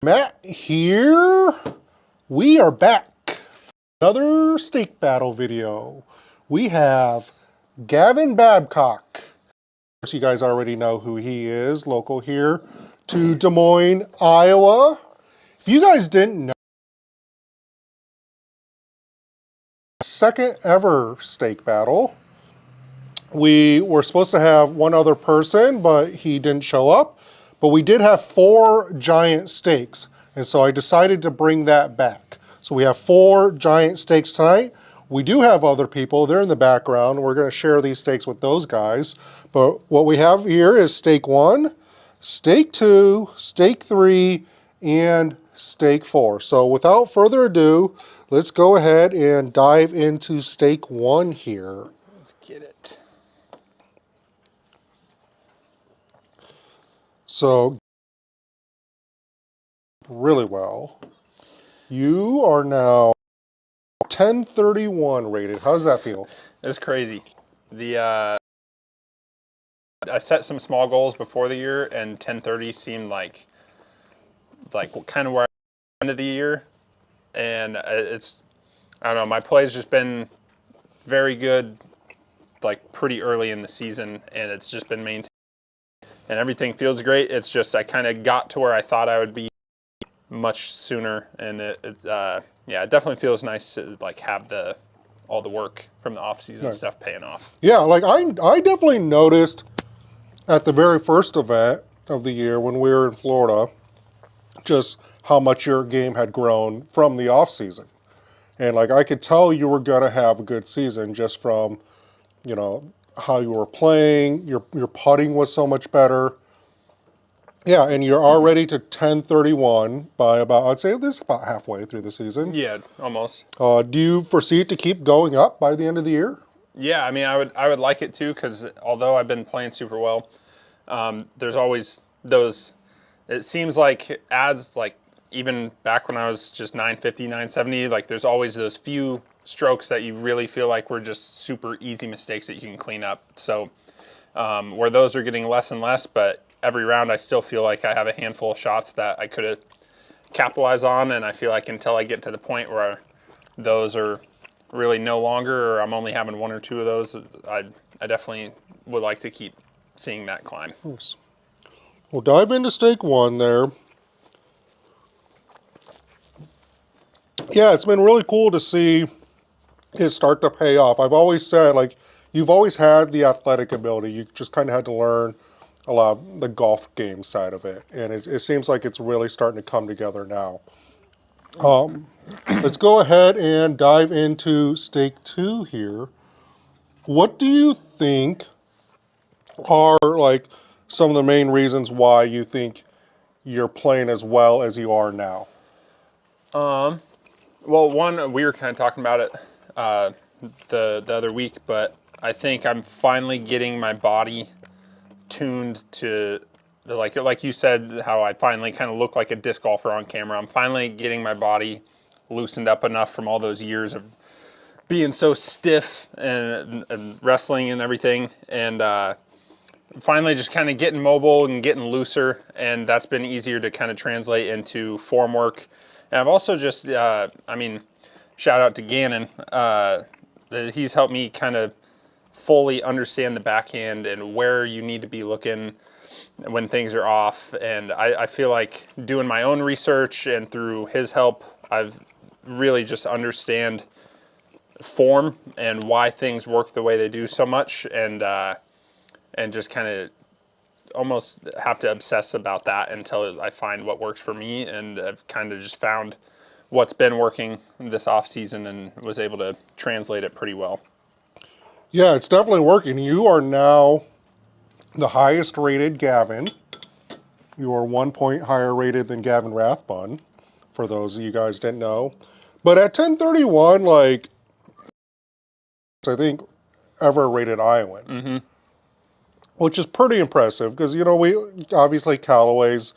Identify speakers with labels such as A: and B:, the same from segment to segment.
A: Matt here. We are back for another steak battle video. We have Gavin Babcock. Of course, you guys already know who he is, local here to Des Moines, Iowa. If you guys didn't know, second ever steak battle. We were supposed to have one other person, but he didn't show up. But we did have 4 giant steaks, and so I decided to bring that back. So we have 4 giant steaks tonight. We do have other people, they're in the background. We're gonna share these steaks with those guys. But what we have here is steak 1, steak 2, steak 3, and steak 4. So without further ado, let's go ahead and dive into steak 1 here.
B: Let's get it.
A: So, really well. You are now 1031 rated. How does that feel?
B: It's crazy. I set some small goals before the year, and 1030 seemed like kind of where I ended the year. And it's, I don't know, my play's just been very good, like pretty early in the season, and it's just been maintained. And everything feels great. It's just I kind of got to where I thought I would be much sooner, and yeah, it definitely feels nice to like have all the work from the off-season stuff paying off.
A: Yeah, like I definitely noticed at the very first event of the year when we were in Florida, just how much your game had grown from the off-season. And like I could tell you were gonna have a good season just from, you know, how you were playing, your putting was so much better. Yeah, and you're already to 1031 by about, I'd say this is about halfway through the season.
B: Yeah, almost.
A: Do you foresee it to keep going up by the end of the year?
B: Yeah, I mean, I would like it to, because although I've been playing super well, there's always those, it seems like even back when I was just 950, 970, like there's always those few strokes that you really feel like were just super easy mistakes that you can clean up. So where those are getting less and less, but every round I still feel like I have a handful of shots that I could have capitalized on, and I feel like until I get to the point where those are really no longer, or I'm only having 1 or 2 of those, I definitely would like to keep seeing that climb.
A: Nice. We'll dive into steak 1 there. Yeah, it's been really cool to see it start to pay off. I've always said, like, you've always had the athletic ability. You just kind of had to learn a lot of the golf game side of it. And it seems like it's really starting to come together now. Let's go ahead and dive into steak 2 here. What do you think are like some of the main reasons why you think you're playing as well as you are now?
B: Well, one, we were kind of talking about it the other week, but I think I'm finally getting my body tuned to like you said, how I finally kind of look like a disc golfer on camera. I'm finally getting my body loosened up enough from all those years of being so stiff and wrestling and everything, and finally just kind of getting mobile and getting looser, and that's been easier to kind of translate into form work. And I've also just, I mean, shout out to Gannon. He's helped me kind of fully understand the backhand and where you need to be looking when things are off. And I feel like doing my own research and through his help, I've really just understand form and why things work the way they do so much, and just kind of almost have to obsess about that until I find what works for me. And I've kind of just found what's been working this off season and was able to translate it pretty well.
A: Yeah, it's definitely working. You are now the highest rated Gavin. You are 1 point higher rated than Gavin Rathbun, for those of you guys didn't know. But at 1031, like, I think ever rated Iowan. Mm-hmm. Which is pretty impressive, because, you know, we obviously Callaway's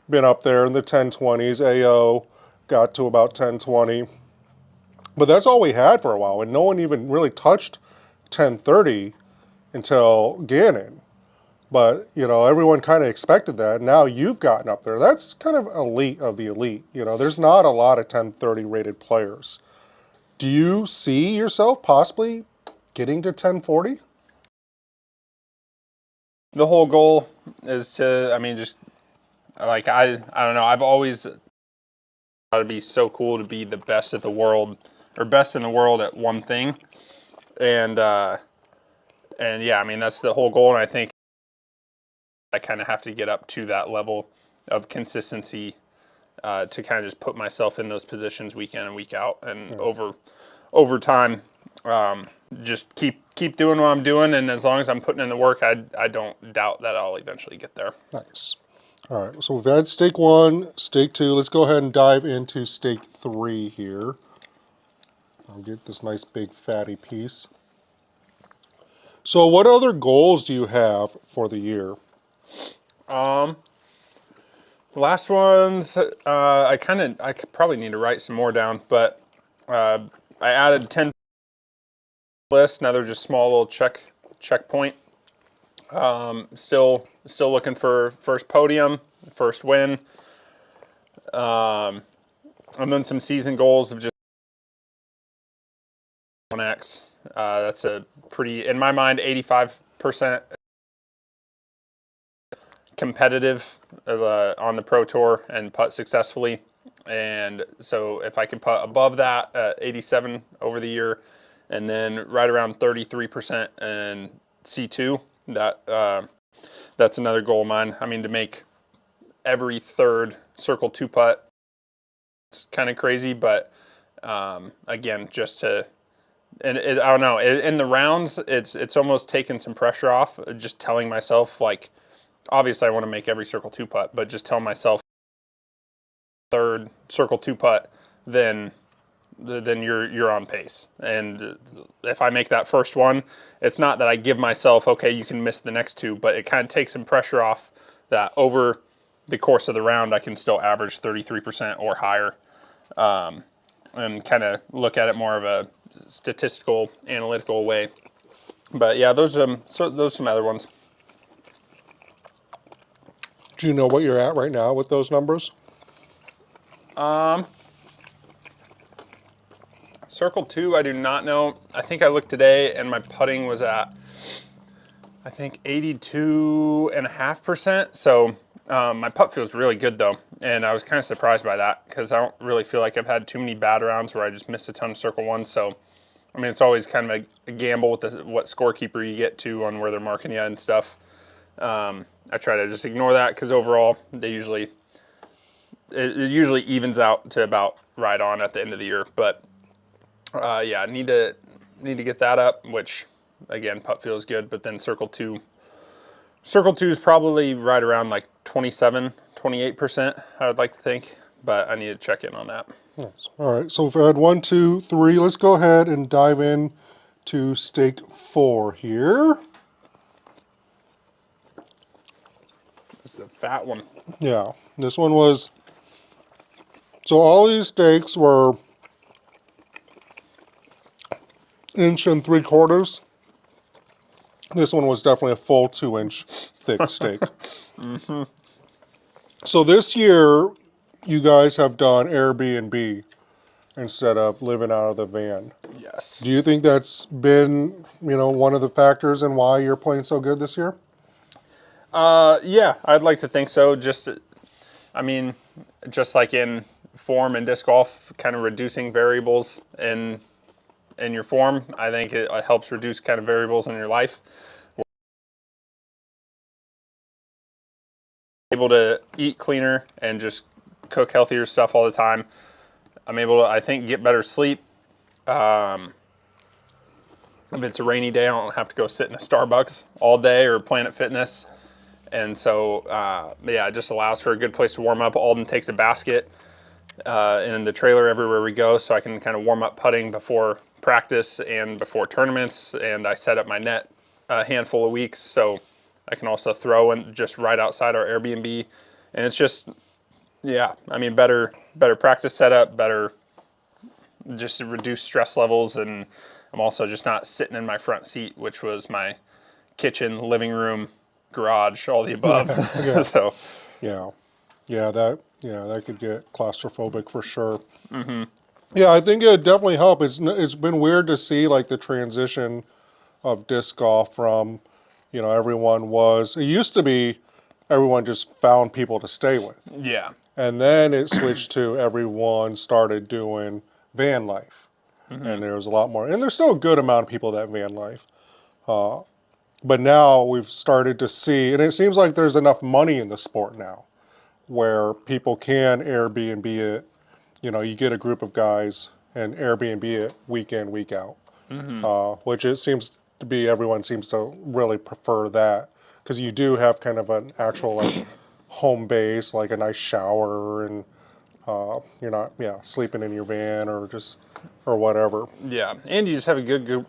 A: been up there in the 1020s. AO got to about 1020. But that's all we had for a while, and no one even really touched 1030 until Gannon. But, you know, everyone kind of expected that. Now you've gotten up there. That's kind of elite of the elite. You know, there's not a lot of 1030 rated players. Do you see yourself possibly getting to 1040?
B: The whole goal is to, I mean, just like I don't know. I've always thought it'd be so cool to be the best at the world, or best in the world at one thing, and yeah, I mean that's the whole goal. And I think I kind of have to get up to that level of consistency to kind of just put myself in those positions week in and week out, and over time, just keep doing what I'm doing, and as long as I'm putting in the work, I don't doubt that I'll eventually get there.
A: Nice. All right, so we've had stake 1, stake 2. Let's go ahead and dive into stake 3 here. I'll get this nice big fatty piece. So what other goals do you have for the year?
B: Last ones, I probably need to write some more down, but I added 10 list, another just small little checkpoint. Still looking for first podium, first win. And then some season goals of just 1x. That's a pretty, in my mind, 85% competitive on the Pro Tour and putt successfully. And so if I can putt above that, 87 over the year, and then right around 33% in C2, that's another goal of mine. I mean, to make every third circle 2 putt, it's kind of crazy, but again, just to, and I don't know, in the rounds, it's almost taken some pressure off, just telling myself, like, obviously I want to make every circle 2 putt, but just tell myself third circle 2 putt, then you're on pace. And if I make that first one, it's not that I give myself, okay, you can miss the next 2, but it kind of takes some pressure off that over the course of the round, I can still average 33% or higher, and kind of look at it more of a statistical, analytical way. But yeah, those are some other ones.
A: Do you know what you're at right now with those numbers?
B: Circle 2, I do not know. I think I looked today and my putting was at, I think, 82.5%. So my putt feels really good though. And I was kind of surprised by that because I don't really feel like I've had too many bad rounds where I just missed a ton of circle 1. So, I mean, it's always kind of a gamble with what scorekeeper you get to on where they're marking you and stuff. I try to just ignore that because overall it usually evens out to about right on at the end of the year. But yeah, I need to get that up, which again, putt feels good, but then circle 2 is probably right around like 27-28%, I would like to think, but I need to check in on that.
A: Nice. All right, so we've had 1, 2, 3. Let's go ahead and dive in to stake 4 here.
B: This is a fat one.
A: Yeah, this one was, so all these stakes were 1 3/4 inches. This one was definitely a full 2-inch thick stake.
B: Mm-hmm.
A: So this year, you guys have done Airbnb instead of living out of the van.
B: Yes.
A: Do you think that's been, you know, one of the factors in why you're playing so good this year?
B: Yeah, I'd like to think so. Just, I mean, just like in form and disc golf, kind of reducing variables in your form, I think it helps reduce kind of variables in your life. Able to eat cleaner and just cook healthier stuff all the time. I'm able to, I think, get better sleep. If it's a rainy day, I don't have to go sit in a Starbucks all day or Planet Fitness. And so, yeah, it just allows for a good place to warm up. Alden takes a basket in the trailer everywhere we go, so I can kind of warm up putting before practice and before tournaments. And I set up my net a handful of weeks, so I can also throw in just right outside our Airbnb. And it's just, yeah, I mean, better practice setup, better just reduce stress levels. And I'm also just not sitting in my front seat, which was my kitchen, living room, garage, all the above.
A: Yeah.
B: So,
A: Yeah, that could get claustrophobic for sure. Yeah, I think it would definitely help. It's been weird to see like the transition of disc golf from, it used to be everyone just found people to stay with.
B: yeah.
A: And then it switched to everyone started doing van life. And there was a lot more, and there's still a good amount of people that van life. But now we've started to see, and it seems like there's enough money in the sport now where people can Airbnb it. You get a group of guys and Airbnb it week in, week out, which it seems to be, everyone seems to really prefer that because you do have kind of an actual like home base, like a nice shower, and you're not, sleeping in your van or whatever.
B: Yeah, and you just have a good group,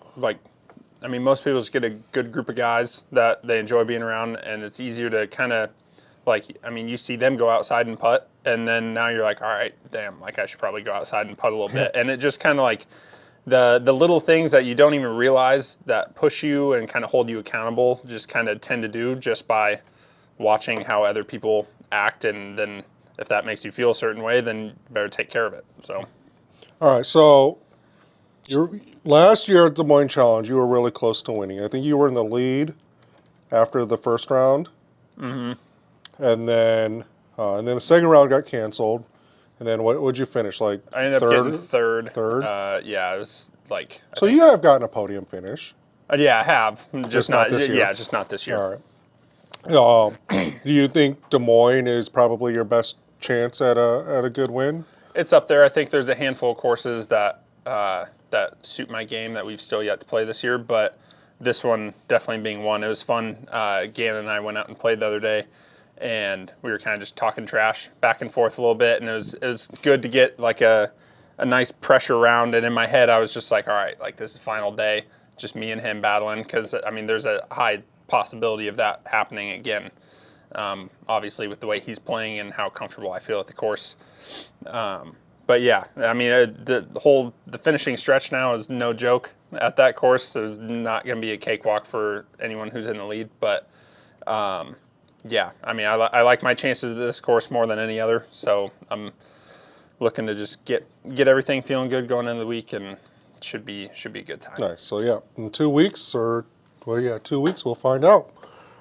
B: most people just get a good group of guys that they enjoy being around, and it's easier to kind of, you see them go outside and putt, and then now you're like, all right, damn, I should probably go outside and putt a little bit. And it just kind of like the little things that you don't even realize that push you and kind of hold you accountable just kind of tend to do just by watching how other people act, and then if that makes you feel a certain way, then you better take care of it. So.
A: All right, so last year at the Des Moines Challenge, you were really close to winning. I think you were in the lead after the first round. Mm-hmm. And then the second round got canceled. And then would you finish? Like
B: I ended up getting third.
A: Third?
B: Yeah, it was like.
A: So you have gotten a podium finish.
B: Yeah, I have.
A: Just not this year.
B: Yeah, just not this year.
A: All right. Do you think Des Moines is probably your best chance at a good win?
B: It's up there. I think there's a handful of courses that suit my game that we've still yet to play this year, but this one definitely being one. It was fun. Gavin and I went out and played the other day, and we were kind of just talking trash back and forth a little bit, and it was good to get like a nice pressure round. And in my head, I was just like, all right, like this is the final day, just me and him battling, because there's a high possibility of that happening again. Obviously, with the way he's playing and how comfortable I feel at the course. But yeah, the finishing stretch now is no joke at that course. There's not going to be a cakewalk for anyone who's in the lead. But yeah, I like my chances at this course more than any other. So I'm looking to just get everything feeling good going into the week, and it should be a good time.
A: Nice. So yeah, in 2 weeks 2 weeks we'll find out.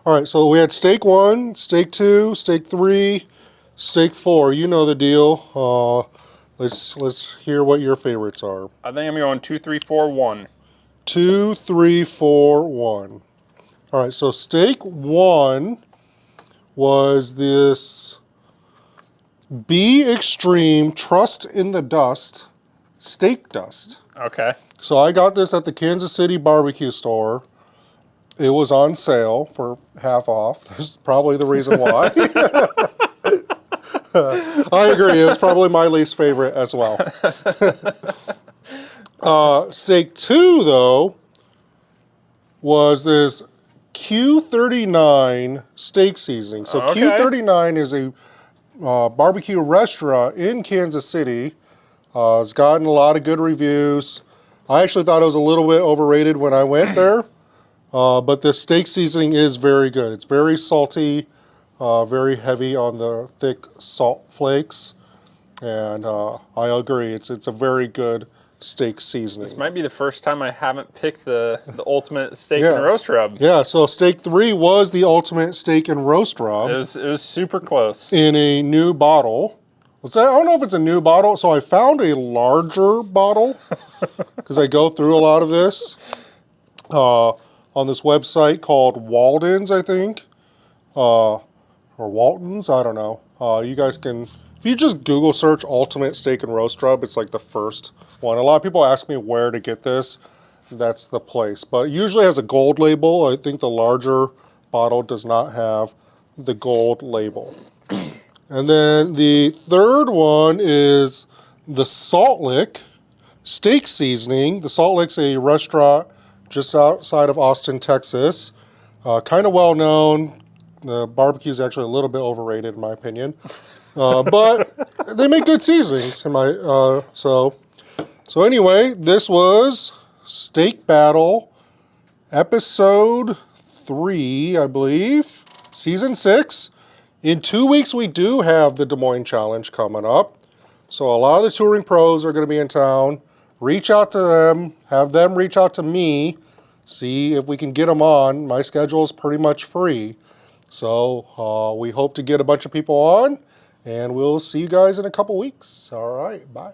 A: All right, so we had stake 1, stake 2, stake 3, stake 4. You know the deal. Let's hear what your favorites are.
B: I think I'm going 2, 3, 4, 1.
A: 2, 3, 4, 1. All right, so stake 1 was this Be Extreme Trust in the Dust stake dust.
B: Okay.
A: So I got this at the Kansas City barbecue store. It was on sale for half off. That's probably the reason why. I agree. It was probably my least favorite as well. Stake 2, though, was this Q39 steak seasoning. So
B: Okay.
A: Q39 is a barbecue restaurant in Kansas City. It's gotten a lot of good reviews. I actually thought it was a little bit overrated when I went there. But the steak seasoning is very good. It's very salty, very heavy on the thick salt flakes. And I agree, it's a very good steak seasoning.
B: This might be the first time I haven't picked the ultimate steak and roast rub.
A: Yeah, so stake 3 was the ultimate steak and roast rub.
B: It was super close.
A: In a new bottle. I don't know if it's a new bottle. So I found a larger bottle because I go through a lot of this. On this website called Walden's, I think, or Walton's, I don't know. You guys can, if you just Google search Ultimate Steak and Roast Rub, it's like the first one. A lot of people ask me where to get this. That's the place. But it usually has a gold label. I think the larger bottle does not have the gold label. And then the third one is the Salt Lick steak seasoning. The Salt Lick's a restaurant just outside of Austin, Texas. Kind of well known. The barbecue is actually a little bit overrated in my opinion. But they make good seasonings. So anyway, this was Steak Battle episode 3, I believe. Season 6. In 2 weeks, we do have the Des Moines Challenge coming up. So a lot of the touring pros are going to be in town. Reach out to them, have them reach out to me, see if we can get them on. My schedule is pretty much free. So we hope to get a bunch of people on, and we'll see you guys in a couple weeks. All right, bye.